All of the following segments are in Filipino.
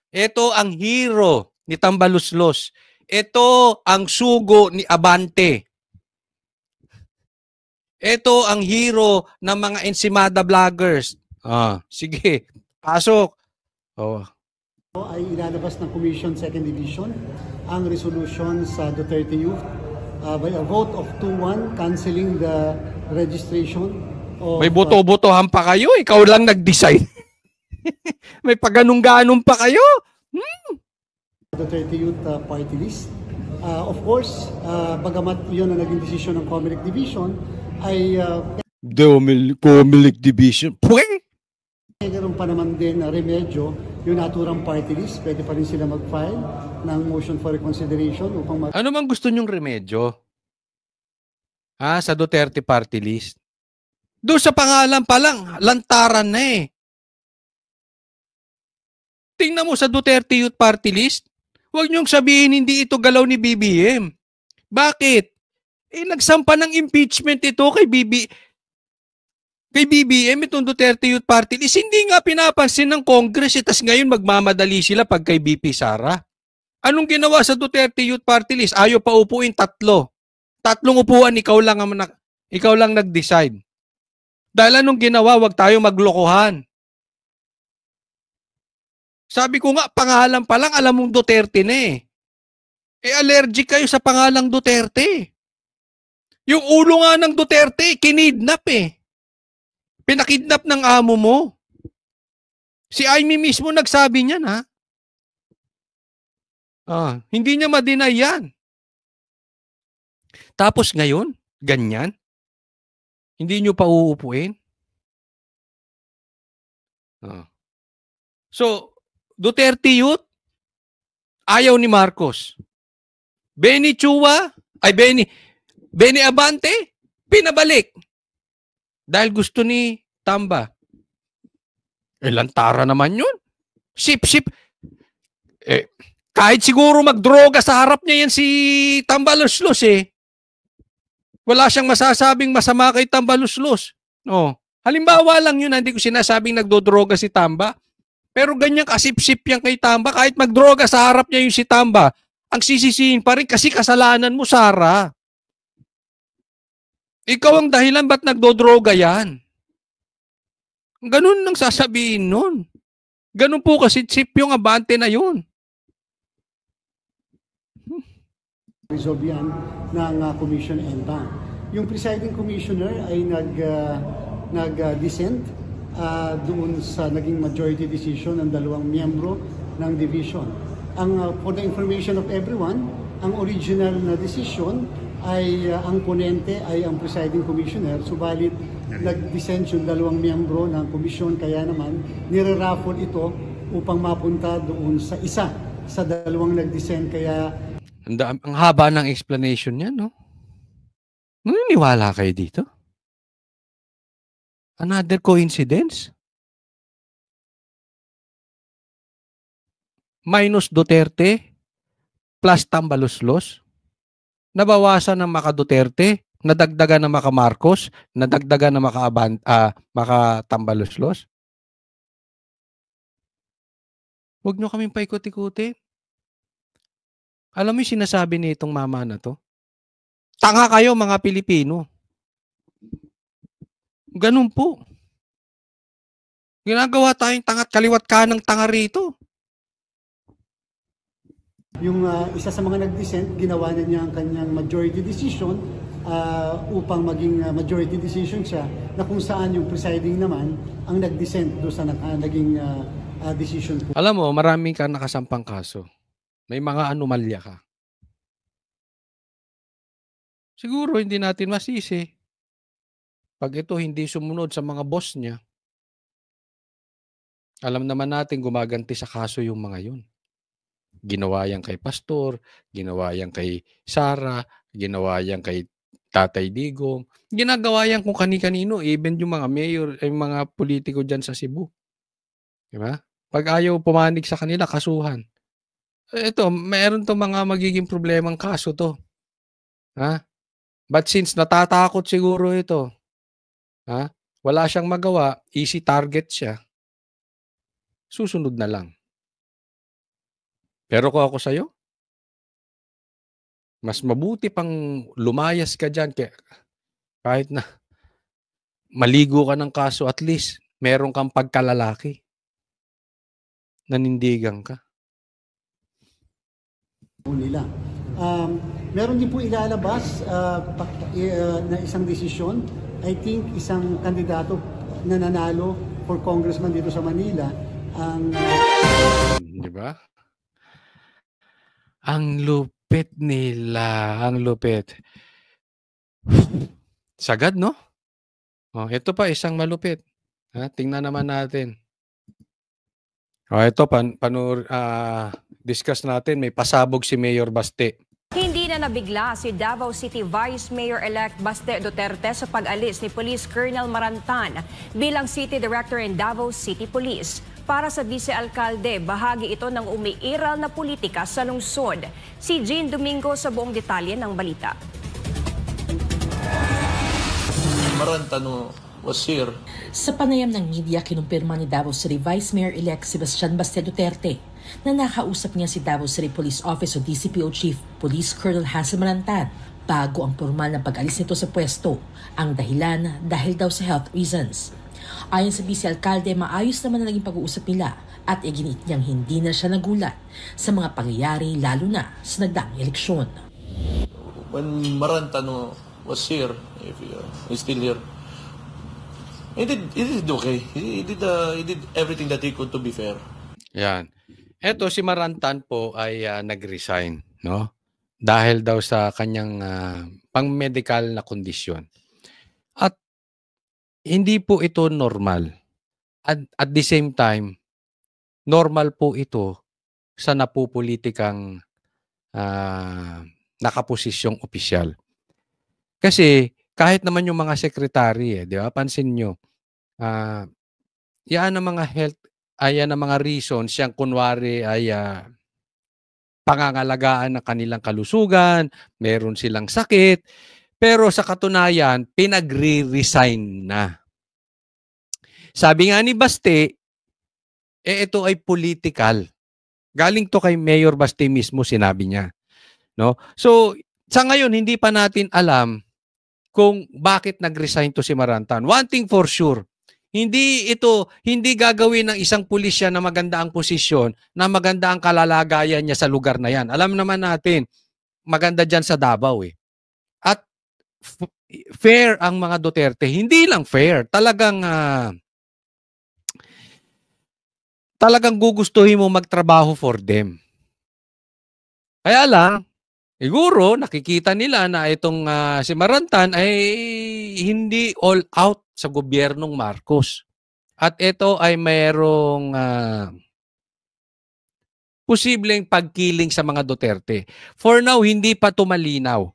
Ito ang hero ni Tambaluslos. Ito ang sugo ni Abante. Ito ang hero ng mga Ensimada vloggers. Sige, pasok. Ay ilalabas ng Commission 2nd Division ang resolution sa Duterte Youth by a vote of 2-1 canceling the registration of... May boto-botohan pa kayo, ikaw lang nag-decide. May paganong-ganong pa kayo. Duterte Youth Party List. Of course, bagamat yun ang naging desisyon ng Comelec Division, ay Comelec Division. meron pa naman din na remedyo yung naturang party list. Pwede pa rin sila mag-file ng motion for reconsideration upang Ano mang gusto nyong remedyo? Sa Duterte Party List? Doon sa pangalan pa lang, lantaran na eh. Tingnan mo sa Duterte Youth Party List, huwag niyong sabihin hindi ito galaw ni BBM. Bakit? Nagsampa ng impeachment ito kay BBM, itong Duterte Youth Party List. Hindi nga pinapansin ng Congress, tas ngayon magmamadali sila pag kay BP Sara. Anong ginawa sa Duterte Youth Party List? Ayaw pa upuin 3. 3 upuan, ikaw lang nag-decide. Dahil anong ginawa, wag tayo maglokohan. Sabi ko nga, pangalan pa lang, alam mong Duterte na eh. Allergic kayo sa pangalang Duterte. Yung ulo nga ng Duterte, kinidnap eh. Pinakidnap ng amo mo. Si Amy mismo nagsabi niyan ha. Hindi niya ma-deny yan. Tapos ngayon, ganyan. Hindi niyo pa uupuin. So, Duterte Youth, ayaw ni Marcos. Benny Abante, pinabalik. Dahil gusto ni Tamba. Lantara naman yun. Sip-sip. Kahit siguro magdroga sa harap niya yan si Tambaluslos eh. Wala siyang masasabing masama kay Tambaluslos. Halimbawa lang yun, hindi ko sinasabing nagdodroga si Tamba. Pero ganyan kasip-sip yan kay Tamba. Kahit magdroga sa harap niya yung si Tamba, ang sisisihin pa rin kasi kasalanan mo, Sara. Ikaw ang dahilan ba't nagdodroga yan? Ganun nang sasabihin nun. Ganun po kasi sip yung Abante na yun. Resolve yan ng Commission ENTA. Yung presiding commissioner ay nag-dissent doon sa naging majority decision ng 2 miyembro ng division. For the information of everyone, ang original na decision ay ang ponente ay ang presiding commissioner, subalit nag-dissent yung 2 miyembro ng komisyon, kaya naman nire-raffle ito upang mapunta doon sa isa sa 2 nag-dissent. Kaya ang haba ng explanation niya, no? Naniniwala kayo dito? Another coincidence? Minus Duterte plus Tambaluslos? Nabawasan ng Maka Duterte? Nadagdagan ng Maka Marcos? Nadagdagan ng Maka Tambaluslos? Huwag nyo kaming paikot-ikutin. Alam mo yung sinasabi ni itong mama na to? Tanga kayo mga Pilipino. Ganun po. Ginagawa tayong tangat kaliwat kanang tanga rito. Yung isa sa mga nag-dissent, ginawa na niya ang kanyang majority decision upang maging majority decision siya, na kung saan yung presiding naman ang nag-dissent doon sa naging decision po. Alam mo, marami kang nakasampang kaso. May mga anomalya ka. Siguro hindi natin masisi. Pag ito hindi sumunod sa mga boss niya, alam naman natin gumaganti sa kaso yung mga yun. Ginawa yan kay Pastor, ginawa yan kay Sara, ginawa yan kay Tatay Digong, ginagawa yan kung kani-kanino, even yung mga mayor, yung mga politiko dyan sa Cebu. Diba? Pag ayaw pumanig sa kanila, kasuhan. Ito, mayroon to mga magiging problemang kaso to. But since natatakot siguro ito, wala siyang magawa, easy target siya, susunod na lang. Pero kung ako sa'yo, mas mabuti pang lumayas ka diyan kahit na maligo ka ng kaso, at least meron kang pagkalalaki. Nanindigan ka. Nila. Meron din po ilalabas na isang desisyon. I think isang kandidato na nanalo for congressman dito sa Manila ang Di ba? Ang lupit nila, ang lupit. Sagad, no? Oh, ito pa isang malupit. Tingnan naman natin. Oh, ito discuss natin, may pasabog si Mayor Baste. Hindi na nabigla si Davao City Vice Mayor-elect Baste Duterte sa pag-alis ni Police Colonel Marantan bilang City Director in Davao City Police. Para sa Vice-Alcalde, bahagi ito ng umiiral na politika sa lungsod. Si Jean Domingo sa buong detalye ng balita. Marantan was here. Sa panayam ng media, kinumpirma ni Davao City Vice Mayor-elect Sebastian Baste Duterte na nakausap niya si Davao City Police Office o DCPO Chief Police Colonel Hazel Marantan bago ang formal na pag-alis nito sa pwesto. Ang dahilan dahil daw sa health reasons. Ayon sa Vice-Alcalde, maayos naman na naging pag-uusap nila at iginit niyang hindi na siya nagulat sa mga pangyayari lalo na sa nagdaang eleksyon. When Marantan was here, if he's still here, he did okay. He did everything that he could to be fair. Yan. Eto si Marantan po ay nag-resign, no? Dahil daw sa kanyang pang-medical na kondisyon. At hindi po ito normal. At the same time, normal po ito sa napupulitikang nakaposisyong opisyal. Kasi kahit naman yung mga sekretary, di ba? Pansin nyo, yan ang mga health, yan ang mga reasons, siyang kunwari ay pangangalagaan ng kanilang kalusugan, meron silang sakit, pero sa katunayan, pinagre-resign na. Sabi nga ni Baste, ito ay political. Galing to kay Mayor Baste mismo, sinabi niya. No? So, sa ngayon, hindi pa natin alam kung bakit nag-resign to si Marantan. One thing for sure, hindi gagawin ng isang pulisya na maganda ang posisyon, na maganda ang kalalagayan niya sa lugar na yan. Alam naman natin, maganda dyan sa Davao eh. At fair ang mga Duterte. Hindi lang fair, talagang gugustuhin mo magtrabaho for them. Kaya lang, siguro nakikita nila na itong si Marantan ay hindi all out sa gobyernong Marcos. At ito ay mayroong posibleng pagkiling sa mga Duterte. For now, hindi pa tumalinaw.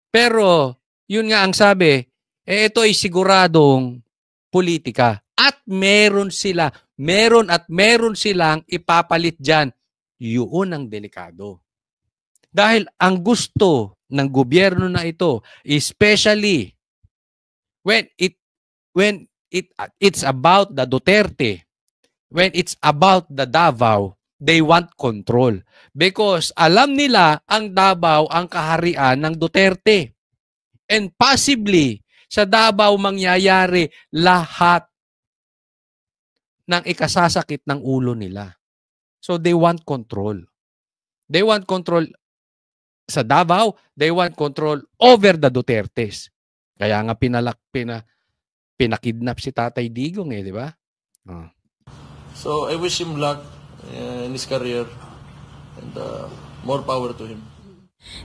Pero, yun nga ang sabi, ito ay siguradong politika. At meron silang ipapalit dyan. Yun ang delikado. Dahil ang gusto ng gobyerno na ito, especially when it's about the Duterte, when it's about the Davao, they want control. Because alam nila ang Davao ang kaharian ng Duterte. And possibly, sa Davao mangyayari lahat ng ikasasakit ng ulo nila. So they want control. They want control sa Davao, they want control over the Dutertes. Kaya nga pinakidnap si Tatay Digong di ba? So I wish him luck in his career and more power to him.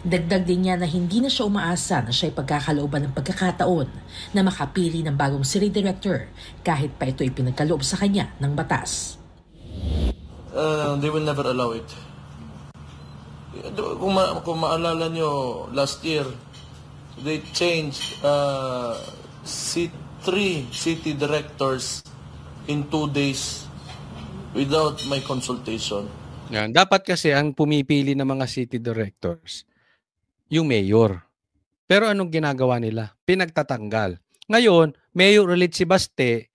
Dagdag din niya na hindi na siya umaasa na siya ay pagkakalooban ng pagkakataon na makapili ng bagong city director kahit pa ito ay pinagkaloob sa kanya ng batas. They will never allow it. Kung maalala nyo, last year, they changed 3 city directors in 2 days without my consultation. Yan. Dapat kasi ang pumipili ng mga city directors, yung mayor. Pero anong ginagawa nila? Pinagtatanggal. Ngayon, mayor ulit si Baste,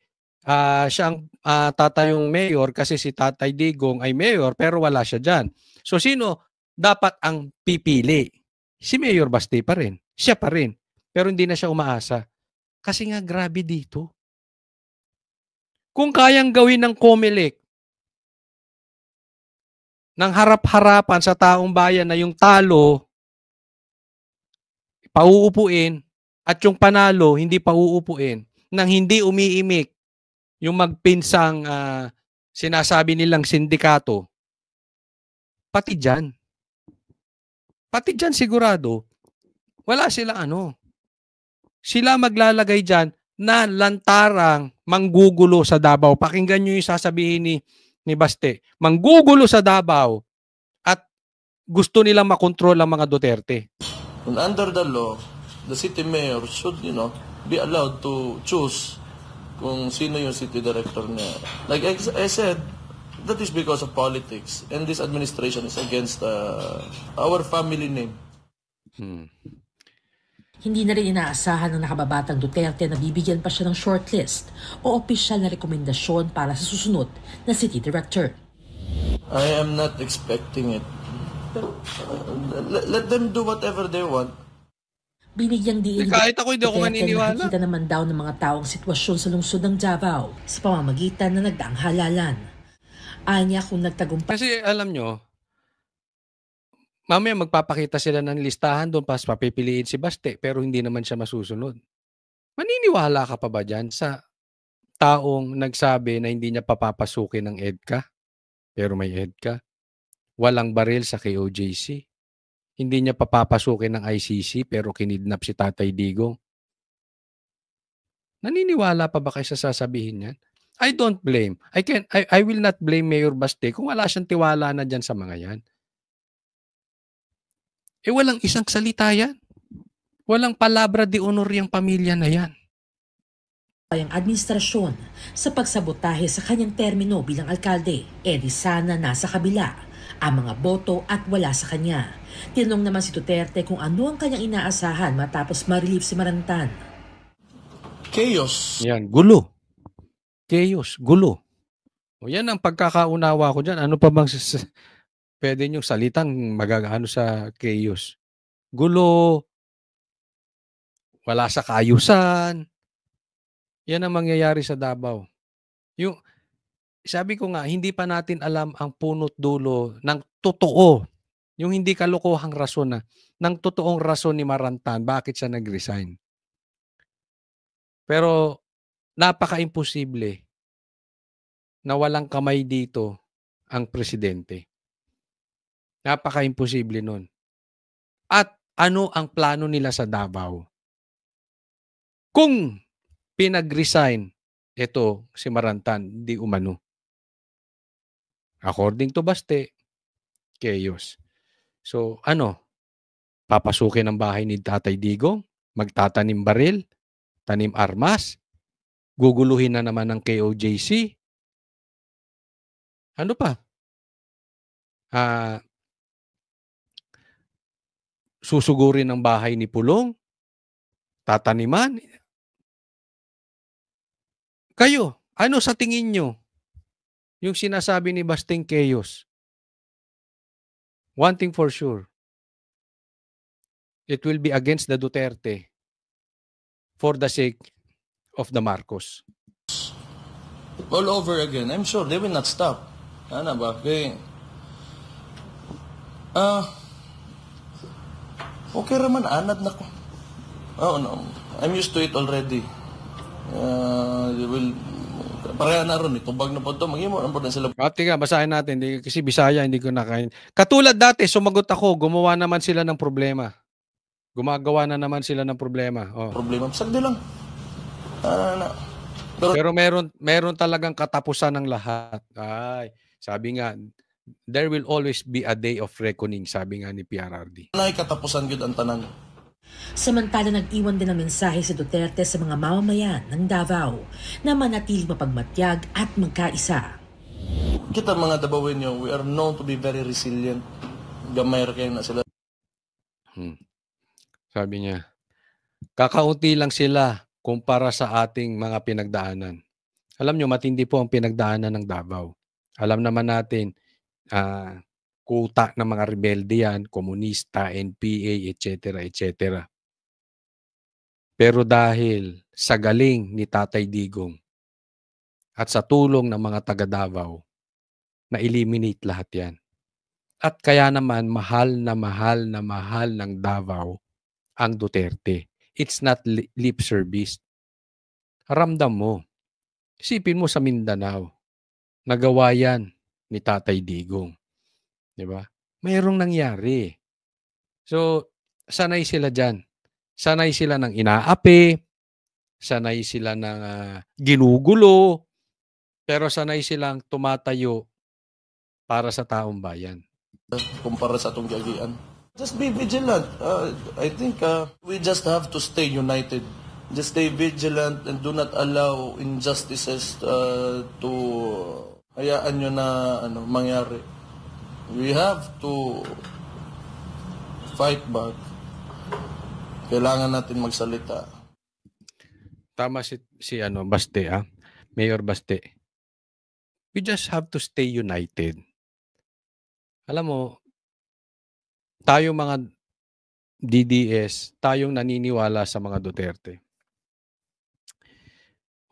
Siya ang tatayong mayor kasi si Tatay Digong ay mayor pero wala siya diyan. So sino dapat ang pipili? Si Mayor Baste pa rin. Siya pa rin. Pero hindi na siya umaasa. Kasi nga grabe dito. Kung kayang gawin ng COMELEC ng harap-harapan sa taong bayan na yung talo pauupuin at yung panalo hindi pauupuin nang hindi umiimik yung magpinsang sinasabi nilang sindikato, pati dyan sigurado, wala silang sila maglalagay dyan na lantarang manggugulo sa Davao. Pakinggan nyo yung sasabihin ni Baste. Manggugulo sa Davao at gusto nilang makontrol ang mga Duterte. And under the law, the city mayor should, be allowed to choose kung sino yung city director niya. Like I said, that is because of politics. And this administration is against our family name. Hindi na rin inaasahan ng nakababatang Duterte na bibigyan pa siya ng shortlist o opisyal na rekomendasyon para sa susunod na city director. I am not expecting it. Let them do whatever they want. Binigyang diin kahit ako hindi ako maniniwala. Nakikita naman daw ng mga taong sitwasyon sa lungsod ng Davao sa pamamagitan na nagdaang halalan. Anya kung nagtagumpay. Kasi alam nyo, mamaya magpapakita sila ng listahan doon pas papipiliin si Baste pero hindi naman siya masusunod. Maniniwala ka pa ba dyan sa taong nagsabi na hindi niya papapasukin ng EDCA pero may EDCA? Walang baril sa KOJC. Hindi niya papapasukin ng ICC pero kinidnap si Tatay Digong. Naniniwala pa ba kayo sa sasabihin niyan? I don't blame. I will not blame Mayor Baste kung wala siyang tiwala na dyan sa mga yan. Walang isang salita yan. Walang palabra de honor yung pamilya na yan. Ang administrasyon sa pagsabotahe sa kanyang termino bilang alkalde, di sana nasa kabila ang mga boto at wala sa kanya. Tinanong naman si Duterte kung ano ang kanyang inaasahan matapos ma-relieve si Marantan. Chaos. Yan, gulo. Chaos, gulo. O yan ang pagkakaunawa ko dyan. Ano pa bang pwede niyong salitang magagaano sa chaos? Gulo, wala sa kaayusan. Yan ang mangyayari sa Davao. Sabi ko nga, hindi pa natin alam ang punot dulo ng totoo. Yung hindi kalokohang rason ng totoong rason ni Marantan, bakit siya nag-resign. Pero napaka-imposible na walang kamay dito ang presidente. Napaka-imposible nun. At ano ang plano nila sa Davao? Kung pinag-resign ito si Marantan, di umano. According to Baste, chaos. So papasukin ang bahay ni Tatay Digong, magtatanim baril, tanim armas, guguluhin na naman ng KOJC. Ano pa? Susugurin ang bahay ni Pulong, tataniman. Kayo, ano sa tingin nyo yung sinasabi ni Basteng chaos? One thing for sure, it will be against the Duterte for the sake of the Marcos. All over again. I'm sure they will not stop. Ano ba? Okay. Okay raman, anad na ko. Oh, no. I'm used to it already. Pareha na ron, itubag na po ito. Mag-imo na po na sila. Tiga, basahin natin. Kasi Bisaya, hindi ko nakain. Katulad dati, sumagot ako, gumawa naman sila ng problema. Gumagawa na naman sila ng problema. Oh. Problema, sagdi lang. Pero meron talagang katapusan ng lahat. Ay, sabi nga, there will always be a day of reckoning, sabi nga ni PRRD. Katapusan yun ang tanan. Samantala nag-iwan din ng mensahe si Duterte sa mga mamamayan ng Davao na manatiling mapagmatyag at magkaisa. Kita mga Davaoenyo, we are known to be very resilient. Gamay kayo na sila. Sabi niya, kakaunti lang sila kumpara sa ating mga pinagdaanan. Alam nyo, matindi po ang pinagdaanan ng Davao. Alam naman natin, kuta ng mga rebelde yan, komunista, NPA, etc., etc. Pero dahil sa galing ni Tatay Digong at sa tulong ng mga taga Davao, na-eliminate lahat yan. At kaya naman, mahal na mahal na mahal ng Davao ang Duterte. It's not lip service. Ramdam mo. Isipin mo sa Mindanao, nagawa yan ni Tatay Digong. Di ba? Mayroong nangyari. So, sanay sila dyan. Sanay sila ng inaapi, sanay sila ng ginugulo, pero sanay silang tumatayo para sa taong bayan. Kumpara sa atong giagian. Just be vigilant. I think we just have to stay united. Just stay vigilant and do not allow injustices to hayaan nyo na mangyari. We have to fight back. Kailangan natin magsalita. Tama si Baste, Mayor Baste. We just have to stay united. Alam mo, tayo mga DDS, tayong naniniwala sa mga Duterte.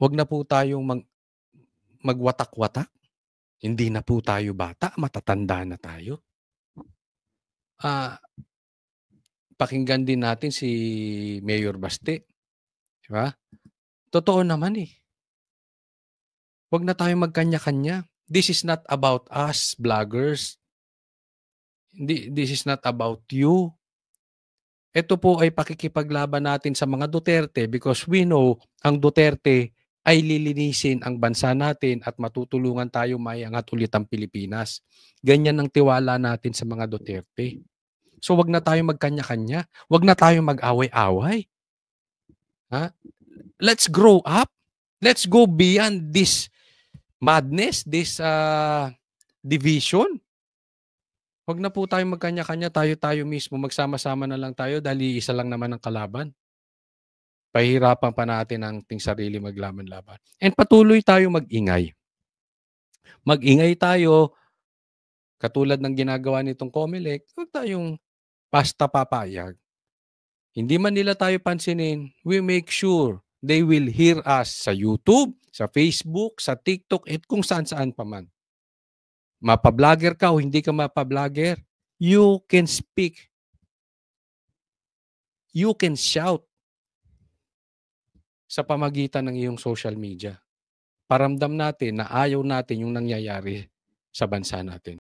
Huwag na po tayong magwatak-watak. Hindi na po tayo bata, matatanda na tayo. Pakinggan din natin si Mayor Baste. Diba? Totoo naman eh. Huwag na tayong magkanya-kanya. This is not about us, vloggers. This is not about you. Ito po ay pakikipaglaban natin sa mga Duterte because we know ang Duterte ay lilinisin ang bansa natin at matutulungan tayo maiangat ulit ang Pilipinas. Ganyan ang tiwala natin sa mga Duterte. So wag na tayong magkanya-kanya. Wag na tayong mag-away-away. Let's grow up. Let's go beyond this madness, this division. Wag na po tayong magkanya-kanya, tayo mismo, magsama-sama na lang tayo dahil isa lang naman ang kalaban. Pahihirapan pa natin ang ating sarili maglaban-laban. And patuloy tayo mag-ingay. Mag-ingay tayo, katulad ng ginagawa nitong COMELEC, huwag tayong basta papayag. Hindi man nila tayo pansinin, we make sure they will hear us sa YouTube, sa Facebook, sa TikTok, at kung saan-saan pa man. Mapa-vlogger ka o hindi ka mapa-vlogger, you can speak. You can shout sa pamagitan ng iyong social media. Paramdam natin na ayaw natin yung nangyayari sa bansa natin.